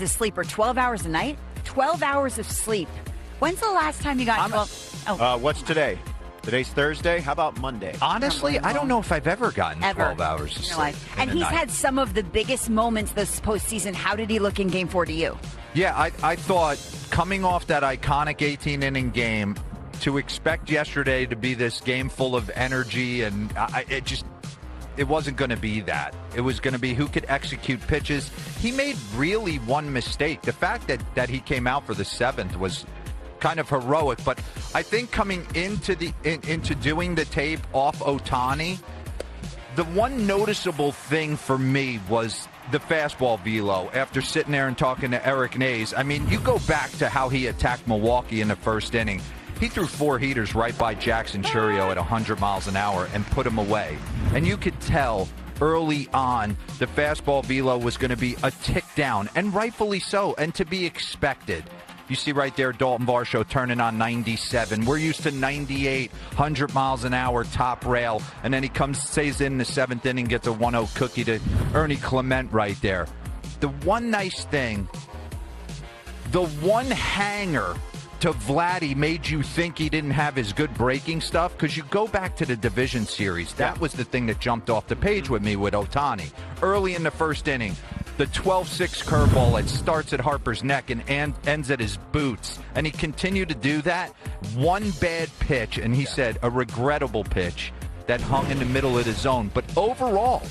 of sleep or 12 hours a night? 12 hours of sleep. When's the last time you got 12? What's today? Today's Thursday. How about Monday? Honestly, I don't know if I've ever gotten 12 hours of sleep. And he's had some of the biggest moments this postseason. How did he look in Game 4 to you? Yeah, I thought coming off that iconic 18-inning game, to expect yesterday to be this game full of energy, and it wasn't going to be that. It was going to be who could execute pitches. He made really one mistake. The fact that he came out for the seventh was kind of heroic, but I think coming into doing the tape off Otani, the one noticeable thing for me was the fastball velo. After sitting there and talking to Eric Nays, I mean, you go back to how he attacked Milwaukee in the first inning. He threw 4 heaters right by Jackson Churio at 100 miles an hour and put him away. And you could tell early on the fastball velo was going to be a tick down, and rightfully so, and to be expected. You see right there Dalton Varsho turning on 97. We're used to 98, 100 miles an hour, top rail. And then he stays in the 7th inning, gets a 1-0 cookie to Ernie Clement right there. The one nice thing, the one hanger to Vladdy made you think he didn't have his good breaking stuff, because you go back to the division series. That was the thing that jumped off the page with me with Otani. Early in the first inning, the 12-6 curveball, it starts at Harper's neck and ends at his boots. And he continued to do that. One bad pitch, and he said a regrettable pitch that hung in the middle of the zone. But overall,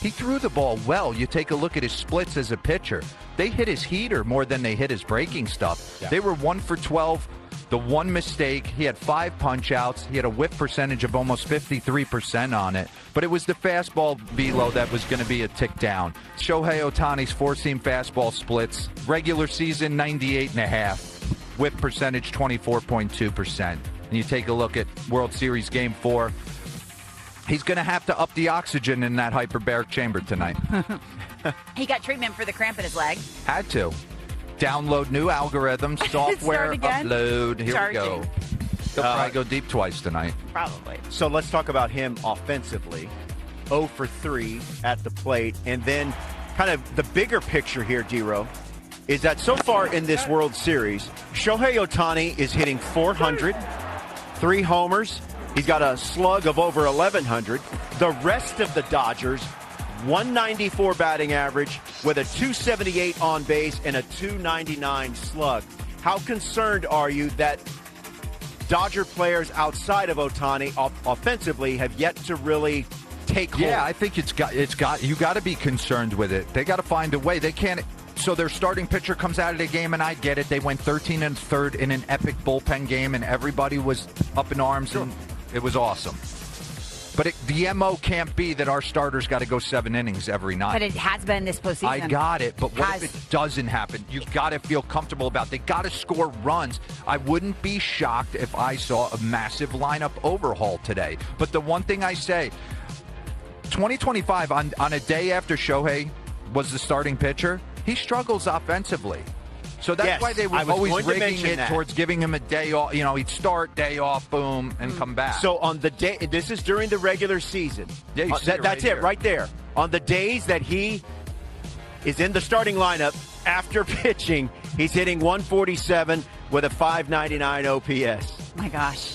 he threw the ball well. You take a look at his splits as a pitcher. They hit his heater more than they hit his breaking stuff. Yeah. They were 1 for 12. The one mistake, he had 5 punch-outs. He had a whip percentage of almost 53% on it. But it was the fastball velo that was going to be a tick down. Shohei Ohtani's 4-seam fastball splits. Regular season, 98.5. Whip percentage, 24.2%. And you take a look at World Series Game 4. He's going to have to up the oxygen in that hyperbaric chamber tonight. He got treatment for the cramp in his leg. Had to. Download new algorithms, software, upload. Here we go. He'll probably go deep twice tonight. Probably. So let's talk about him offensively. 0 for 3 at the plate. And then kind of the bigger picture here, D-Row, is that so far in this World Series, Shohei Ohtani is hitting 400, 3 homers. He's got a slug of over 1,100. The rest of the Dodgers, 194 batting average with a 278 on base and a 299 slug. How concerned are you that Dodger players outside of Ohtani offensively have yet to really take hold? Yeah, I think you got to be concerned with it. They got to find a way. They can't. So their starting pitcher comes out of the game, and I get it. They went 13 and third in an epic bullpen game, and everybody was up in arms, and it was awesome. But the MO can't be that our starters got to go 7 innings every night. But it has been this postseason. I got it, but what if it doesn't happen? You got to feel comfortable about it. They got to score runs. I wouldn't be shocked if I saw a massive lineup overhaul today. But the one thing I say, 2025, on a day after Shohei was the starting pitcher, he struggles offensively. So that's why they were always rigging it towards giving him a day off. You know, he'd start, day off, boom, and come back. So on the day, this is during the regular season. Yeah, that's it right there. On the days that he is in the starting lineup after pitching, he's hitting 147 with a 599 OPS. My gosh.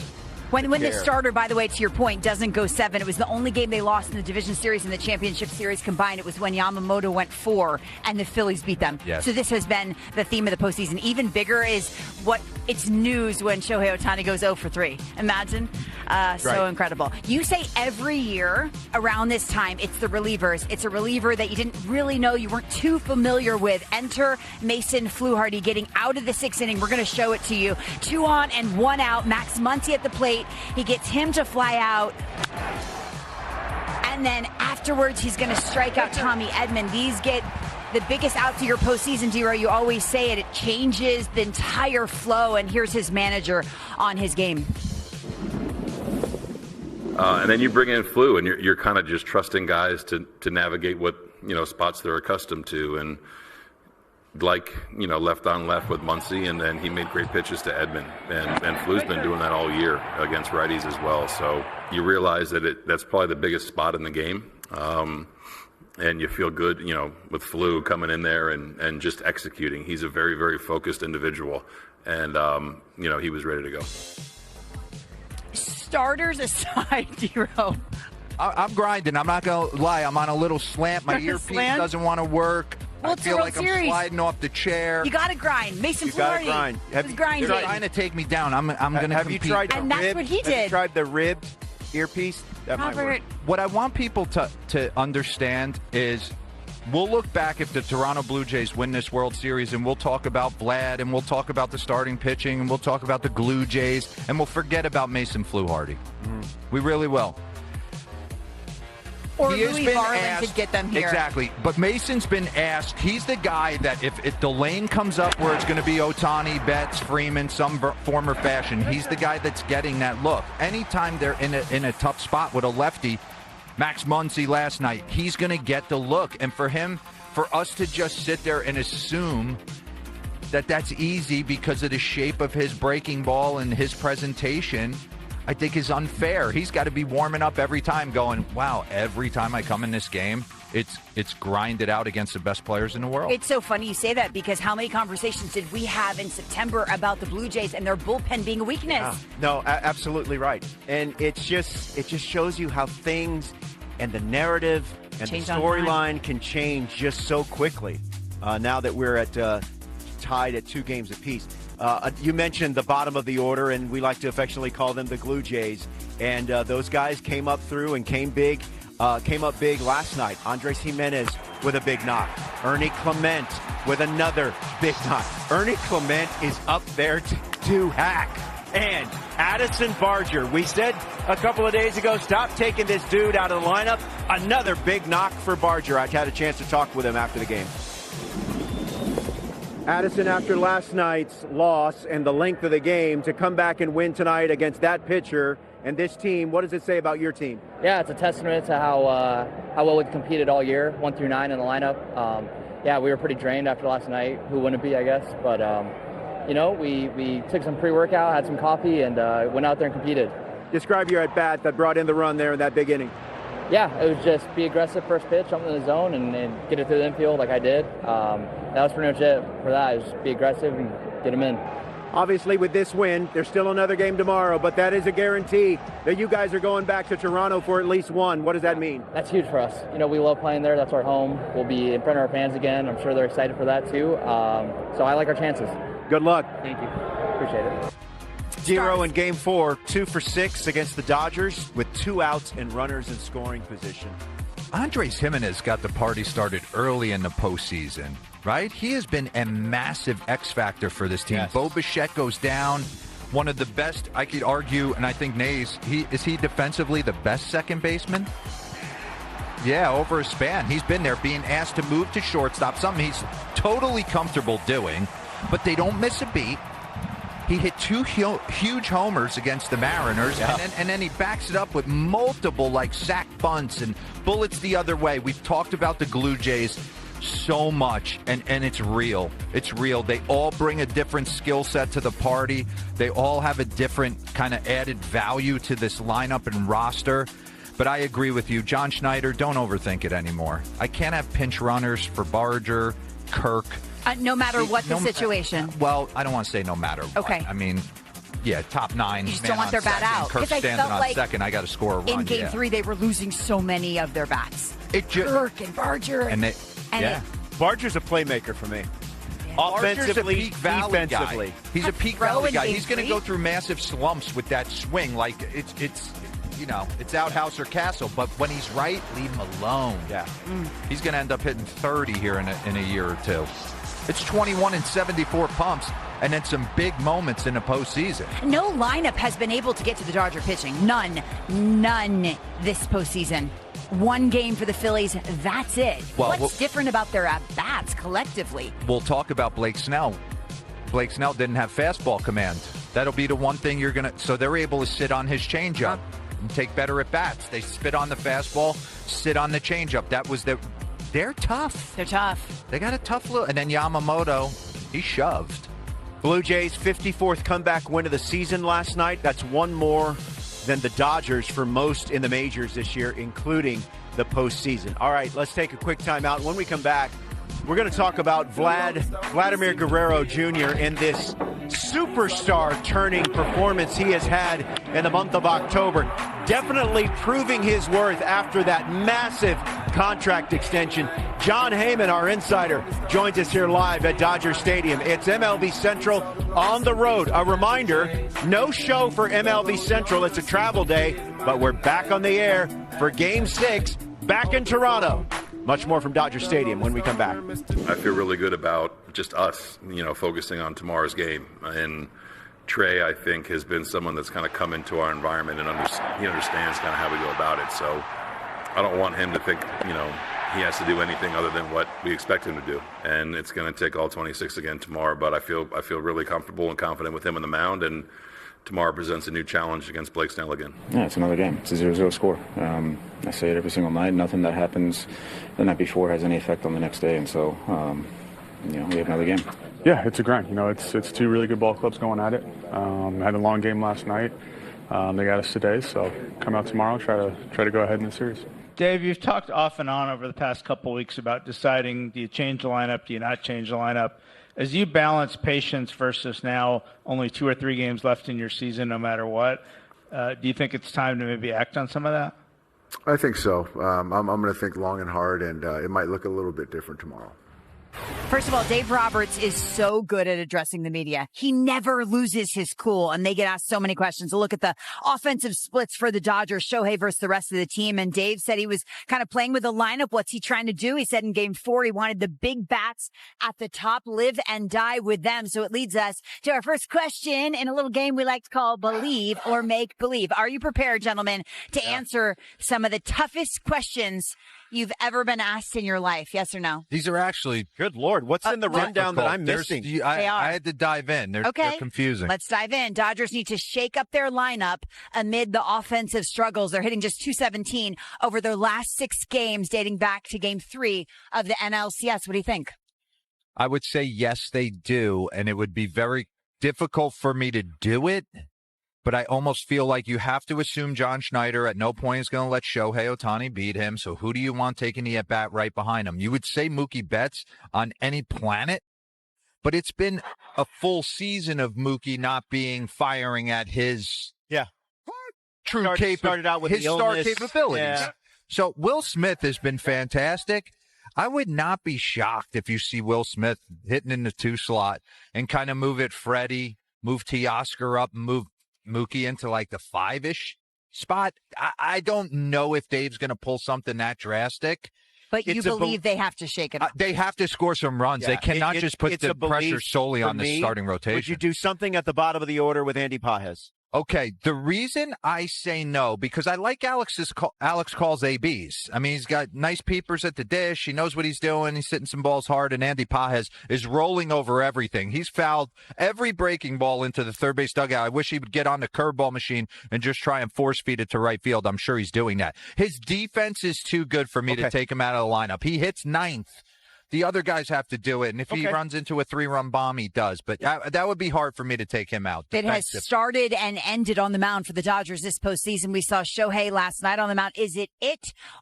When the starter, by the way, to your point, doesn't go 7, it was the only game they lost in the division series and the championship series combined. It was when Yamamoto went 4 and the Phillies beat them. Yes. So this has been the theme of the postseason. Even bigger is it's news when Shohei Ohtani goes 0 for 3. Imagine. So incredible. You say every year around this time, it's the relievers. It's a reliever that you didn't really know, you weren't too familiar with. Enter Mason Fluharty getting out of the 6th inning. We're going to show it to you. 2 on and 1 out. Max Muncy at the plate. He gets him to fly out. And then afterwards, he's going to strike out Tommy Edman. These get the biggest out to your postseason, D-Row. You always say it. It changes the entire flow. And here's his manager on his game. And then you bring in Flu, and you're kind of just trusting guys to navigate what, spots they're accustomed to. And left on left with Muncy, and then he made great pitches to Edman. And Flu's been doing that all year against righties as well. So you realize that that's probably the biggest spot in the game. and you feel good, with Flew coming in there and just executing. He's a very, very focused individual, and, he was ready to go. Starters aside, D-Row. I'm grinding. I'm not going to lie. I'm on a little slant. My earpiece doesn't want to work. Well, I feel like I'm sliding off the chair. You got to grind. Mason You got to Fluharty grind. was grinding. They're trying to take me down. I'm going to Have compete. you tried the And that's ribbed? what he Have you did. tried the ribbed earpiece? That might work. Robert, What I want people to understand is we'll look back if the Toronto Blue Jays win this World Series, and we'll talk about Vlad, and we'll talk about the starting pitching, and we'll talk about the Glue Jays, and we'll forget about Mason Fluharty. We really will. or He has Louis been Varland asked- could get them here. Exactly. But Mason's been asked. He's the guy that if the lane comes up where it's going to be Otani, Betts, Freeman, some form or fashion, he's the guy that's getting that look. Anytime they're in a tough spot with a lefty, Max Muncy last night, he's going to get the look. And for us to just sit there and assume that that's easy because of the shape of his breaking ball and his presentation, I think is unfair. He's got to be warming up every time going, wow, every time I come in this game, it's grinded out against the best players in the world. It's so funny you say that because how many conversations did we have in September about the Blue Jays and their bullpen being a weakness? Yeah. No, absolutely right. And it just shows you how things and the narrative and Change the on storyline can change just so quickly. Now that we're tied at 2 games apiece. You mentioned the bottom of the order, and we like to affectionately call them the Glue Jays. And those guys came up through and came up big last night. Andres Jimenez with a big knock. Ernie Clement with another big knock. Ernie Clement is up there to hack. And Addison Barger, we said a couple of days ago, stop taking this dude out of the lineup. Another big knock for Barger. I had a chance to talk with him after the game. Addison, after last night's loss and the length of the game, to come back and win tonight against that pitcher and this team, what does it say about your team? Yeah, it's a testament to how well we competed all year, 1 through 9 in the lineup. We were pretty drained after last night. Who wouldn't be, I guess? But, we took some pre-workout, had some coffee, and went out there and competed. Describe your at-bat that brought in the run there in that big inning. Yeah, it was just be aggressive first pitch, jump in the zone, and get it through the infield like I did. That was pretty much it for that. It was just be aggressive and get them in. Obviously, with this win, there's still another game tomorrow, but that is a guarantee that you guys are going back to Toronto for at least one. What does that mean? That's huge for us. We love playing there. That's our home. We'll be in front of our fans again. I'm sure they're excited for that too. So I like our chances. Good luck. Thank you. Appreciate it. Zero in Game 4, 2 for 6 against the Dodgers with 2 outs and runners in scoring position. Andres Jimenez got the party started early in the postseason, right? He has been a massive X factor for this team. Yes. Bo Bichette goes down. One of the best, I could argue, and I think Nays, is he defensively the best second baseman? Yeah, over a span. He's been there being asked to move to shortstop, something he's totally comfortable doing, but they don't miss a beat. He hit 2 huge homers against the Mariners, Yeah. and then he backs it up with multiple sack bunts and bullets the other way. We've talked about the Glue Jays so much, and it's real. It's real. They all bring a different skill set to the party. They all have a different kind of added value to this lineup and roster. But I agree with you. John Schneider, don't overthink it anymore. I can't have pinch runners for Barger, Kirk. No matter what the situation. Well, I don't want to say no matter what. Okay. I mean, yeah, top 9. You just man don't want on their bat second. out. Kirk 'Cause I standing felt on like second. I got to score a run. In Game yeah. 3, they were losing so many of their bats. Kirk and Barger. And they, and yeah. Barger's a playmaker for me. Barger's a Offensively, peak valley defensively. guy. He's a peak Throw valley in guy. Game He's going to 3? go through massive slumps with that swing. It's outhouse or castle. But when he's right, leave him alone. Yeah. He's going to end up hitting 30 here in a year or two. It's 21 and 74 pumps, and then some big moments in the postseason. No lineup has been able to get to the Dodger pitching. None this postseason. 1 game for the Phillies. That's it. What's different about their at-bats collectively? We'll talk about Blake Snell. Blake Snell didn't have fastball command. That'll be the one thing you're going to... So they're able to sit on his changeup and take better at-bats. They spit on the fastball, sit on the changeup. That was the... They're tough. They're tough. They got a tough little... And then Yamamoto, he shoved. Blue Jays' 54th comeback win of the season last night. That's 1 more than the Dodgers for most in the majors this year, including the postseason. All right, let's take a quick timeout. When we come back, we're going to talk about Vladimir Guerrero Jr. and this superstar turning performance he has had in the month of October. Definitely proving his worth after that massive contract extension. John Heyman, our insider, joins us here live at Dodger Stadium. It's MLB Central on the road. A reminder, no show for MLB Central. It's a travel day, but we're back on the air for Game 6 back in Toronto. Much more from Dodger Stadium when we come back. I feel really good about just us, focusing on tomorrow's game. And Trey, I think, has been someone that's kind of come into our environment and he understands kind of how we go about it. So I don't want him to think, he has to do anything other than what we expect him to do. And it's going to take all 26 again tomorrow. But I feel really comfortable and confident with him on the mound. And tomorrow presents a new challenge against Blake Snell again. Yeah, it's another game. It's a 0-0 score. I say it every single night. Nothing that happens the night before has any effect on the next day. And so, we have another game. Yeah, it's a grind. It's two really good ball clubs going at it. Had a long game last night. They got us today, so come out tomorrow, try to go ahead in the series. Dave, you've talked off and on over the past couple of weeks about deciding, do you change the lineup, do you not change the lineup? As you balance patience versus now only 2 or 3 games left in your season no matter what, do you think it's time to maybe act on some of that? I think so. I'm going to think long and hard, and it might look a little bit different tomorrow. First of all, Dave Roberts is so good at addressing the media. He never loses his cool, and they get asked so many questions. A look at the offensive splits for the Dodgers, Shohei versus the rest of the team. And Dave said he was kind of playing with the lineup. What's he trying to do? He said in game 4, he wanted the big bats at the top, live and die with them. So it leads us to our first question in a little game we like to call Believe or Make Believe. Are you prepared, gentlemen, to answer some of the toughest questions you've ever been asked in your life? Yes or no? These are actually, good Lord, what's in the rundown that I'm missing? I had to dive in. They're confusing. Let's dive in. Dodgers need to shake up their lineup amid the offensive struggles. They're hitting just .217 over their last 6 games dating back to game 3 of the NLCS. What do you think? I would say yes, they do, and it would be very difficult for me to do it. But I almost feel like you have to assume John Schneider at no point is going to let Shohei Otani beat him. So who do you want taking the at-bat right behind him? You would say Mookie Betts on any planet, but it's been a full season of Mookie not firing at his started out with his the star illness. capabilities. Yeah. So Will Smith has been fantastic. I would not be shocked if you see Will Smith hitting in the 2 slot and kind of move it Freddie, move Teoscar up, move Mookie into like the 5-ish spot. I don't know if Dave's going to pull something that drastic. But you believe they have to shake it up. They have to score some runs. They cannot just put the pressure solely on the starting rotation. Would you do something at the bottom of the order with Andy Pages? Okay, the reason I say no, because I like Alex calls ABs. I mean, he's got nice peepers at the dish. He knows what he's doing. He's hitting some balls hard, and Andy Pages is rolling over everything. He's fouled every breaking ball into the third base dugout. I wish he would get on the curveball machine and just try and force feed it to right field. I'm sure he's doing that. His defense is too good for me to take him out of the lineup. He hits 9th. The other guys have to do it, and if he runs into a 3-run bomb, he does. But that would be hard for me to take him out. It has started and ended on the mound for the Dodgers this postseason. We saw Shohei last night on the mound. Is it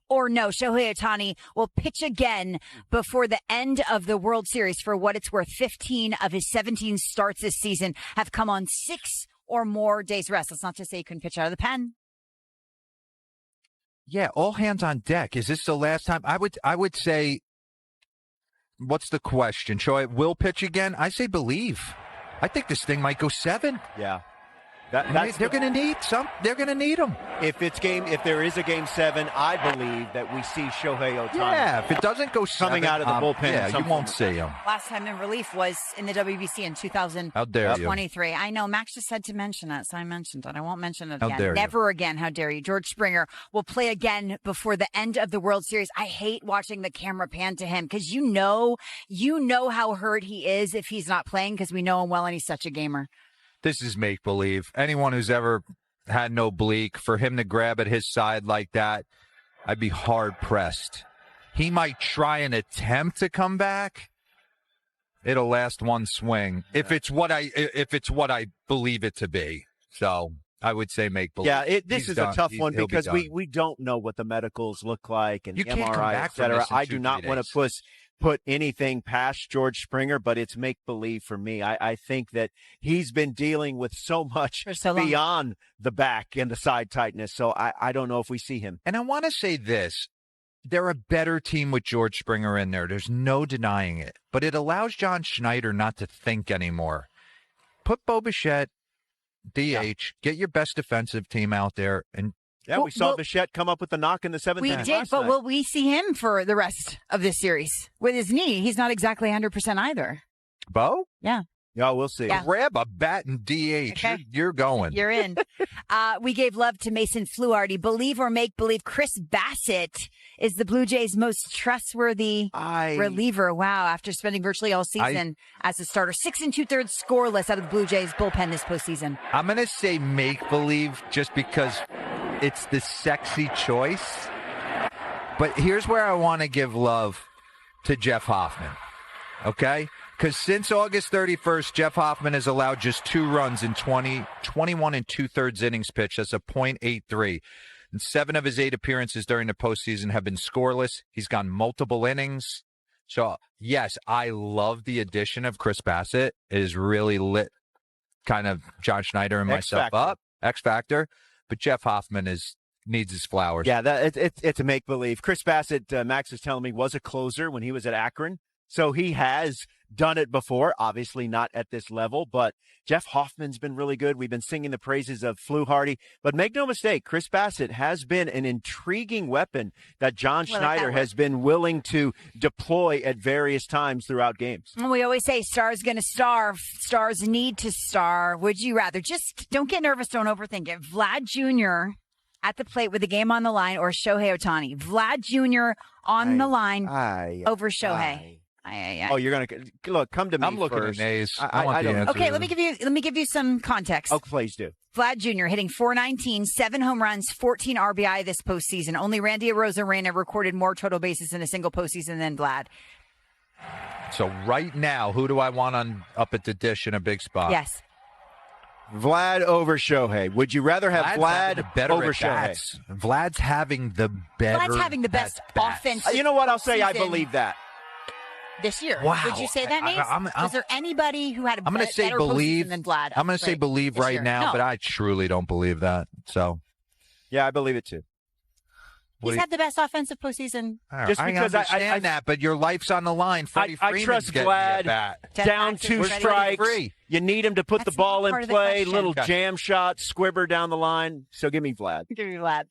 or no? Shohei Otani will pitch again before the end of the World Series. For what it's worth, 15 of his 17 starts this season have come on 6 or more days rest. That's not to say he couldn't pitch out of the pen. Yeah, all hands on deck. Is this the last time? I would say. What's the question? Shohei will pitch again? I say believe. I think this thing might go 7. Yeah. They're going to need some. They're going to need them. If there is a game 7, I believe that we see Shohei Otani. Yeah, if it doesn't go 7, coming out of the bullpen. Yeah, you won't see him. Last time in relief was in the WBC in 2023. How dare you? I know Max just said to mention it, so I mentioned it. I won't mention it How again. dare Never you. again. How dare you? George Springer will play again before the end of the World Series. I hate watching the camera pan to him because you know how hurt he is if he's not playing because we know him well and he's such a gamer. This is make-believe. Anyone who's ever had no oblique, for him to grab at his side like that, I'd be hard-pressed. He might try and attempt to come back. It'll last one swing if it's what I believe it to be. So I would say make believe. Yeah, this He's is done. a tough one He'll be because done. we don't know what the medicals look like and You the can't come MRI, back et from cetera. this in I do 2-3 not want days. to put anything past George Springer, but it's make believe for me. I think that he's been dealing with so much For so long. beyond the back and the side tightness. So I don't know if we see him. And I want to say this. They're a better team with George Springer in there. There's no denying it. But it allows John Schneider not to think anymore. Put Bo Bichette, DH, get your best defensive team out there. And Yeah, we saw Bichette come up with the knock in the seventh We inning did, last but night. will we see him for the rest of this series? With his knee, he's not exactly 100% either. Bo? Yeah. Yeah, we'll see. Yeah. Grab a bat and DH. Okay. You're going. You're in. We gave love to Mason Fluharty. Believe or make believe, Chris Bassett is the Blue Jays' most trustworthy reliever. Wow, after spending virtually all season as a starter. 6 2/3 scoreless out of the Blue Jays bullpen this postseason. I'm going to say make believe just because it's the sexy choice. But here's where I want to give love to Jeff Hoffman. Okay? Because since August 31st, Jeff Hoffman has allowed just 2 runs in 21 2/3 innings pitched. That's a .83. And 7 of his 8 appearances during the postseason have been scoreless. He's gone multiple innings. So, yes, I love the addition of Chris Bassett. It has really lit kind of John Schneider and myself up. X Factor. But Jeff Hoffman needs his flowers. Yeah, it's a make-believe. Chris Bassett, Max is telling me, was a closer when he was at Akron. So he has done it before, obviously not at this level, but Jeff Hoffman's been really good. We've been singing the praises of Fluharty, but make no mistake, Chris Bassett has been an intriguing weapon that John Schneider has been willing to deploy at various times throughout games. We always say stars going to star. Stars need to star. Would you rather? Just don't get nervous. Don't overthink it. Vlad Jr. at the plate with the game on the line or Shohei Otani? Vlad Jr. on the line over Shohei. Oh, you're going to look. Come to me. I'm looking first. at nays. I don't know. Okay, let me give you some context. Oh, please do. Vlad Jr. hitting .419, 7 home runs, 14 RBI this postseason. Only Randy Arozarena recorded more total bases in a single postseason than Vlad. So right now, who do I want up at the dish in a big spot? Yes. Vlad over Shohei. Would you rather have Vlad over Shohei? Vlad's having the better. Vlad's having the best offense. You know what? I'll say I believe that. This year. Wow. Would you say that, Nate? Was there anybody who had a better postseason than Vlad? I'm going to say believe right now, but I truly don't believe that. So, yeah, I believe it too. He's had the best offensive postseason. Just because I understand that, but your life's on the line. Freddie I trust Vlad. Down 2 strikes. You need him to put the ball in play. Little jam shot, squibber down the line. So give me Vlad. Give me Vlad.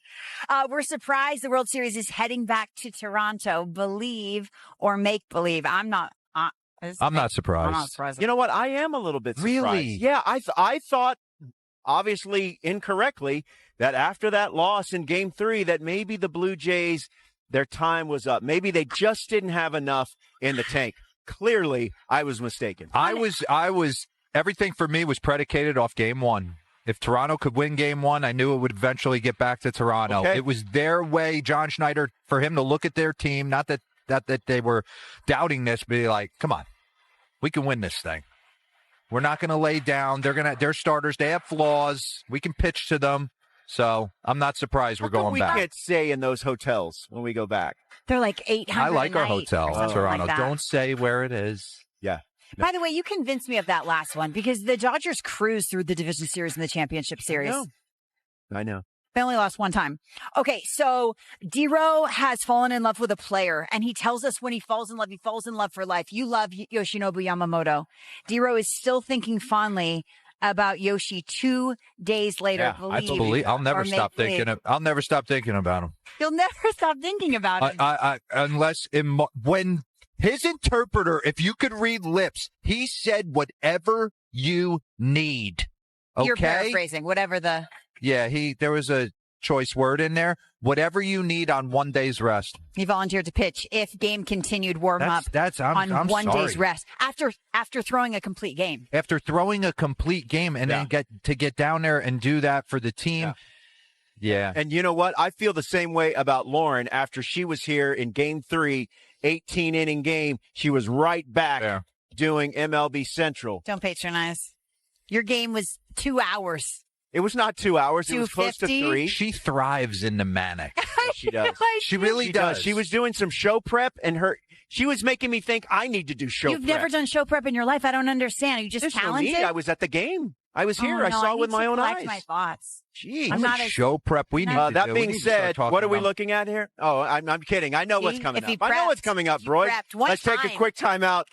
We're surprised the World Series is heading back to Toronto. Believe or make believe. I'm not surprised. I'm not surprised. You know what? I am a little bit surprised. Really? Yeah, I thought, obviously incorrectly, that after that loss in Game 3, that maybe the Blue Jays, their time was up. Maybe they just didn't have enough in the tank. Clearly, I was mistaken. I was. Everything for me was predicated off Game 1. If Toronto could win Game 1, I knew it would eventually get back to Toronto. Okay. It was their way, John Schneider, for him to look at their team. Not that they were doubting this, but be like, come on, we can win this thing. We're not going to lay down. They're starters. They have flaws. We can pitch to them. So I'm not surprised we're going back. We can't stay in those hotels when we go back. They're like 800. I like our hotel in Toronto. Like Don't say where it is. Yeah. By the way, you convinced me of that last one because the Dodgers cruised through the division series and the championship series. I know. They only lost one time. Okay, so D-Row has fallen in love with a player, and he tells us when he falls in love for life. You love Yoshinobu Yamamoto. D-Row is still thinking fondly about Yoshi 2 days later. Yeah, I'll never stop thinking about him. You'll never stop thinking about him. Unless when his interpreter, if you could read lips, he said whatever you need. Okay? You're paraphrasing, whatever the... Yeah, there was a choice word in there. Whatever you need on 1 day's rest. He volunteered to pitch if game continued warm up I'm 1 sorry. day's rest after throwing a complete game. After throwing a complete game and then get down there and do that for the team. Yeah. And you know what? I feel the same way about Lauren after she was here in Game 3, 18-inning game. She was right back doing MLB Central. Don't patronize. Your game was 2 hours. It was not 2 hours. It was close to 2:50? 3. She thrives in the manic. She does. She really does. She was doing some show prep, and she was making me think I need to do show You've prep. never done show prep in your life. I don't understand. Are you just There's no talented? need. I was at the game. I was here. Oh, I no, saw it need with my to own collect eyes. my thoughts. Jeez. I'm not as- show prep. We need to that do. being We need to start said, talking what are we about- looking at here? Oh, I'm kidding. I know what's See? coming If he up. I know what's prepped, coming up, he Broy. prepped. One Let's take a time. quick timeout.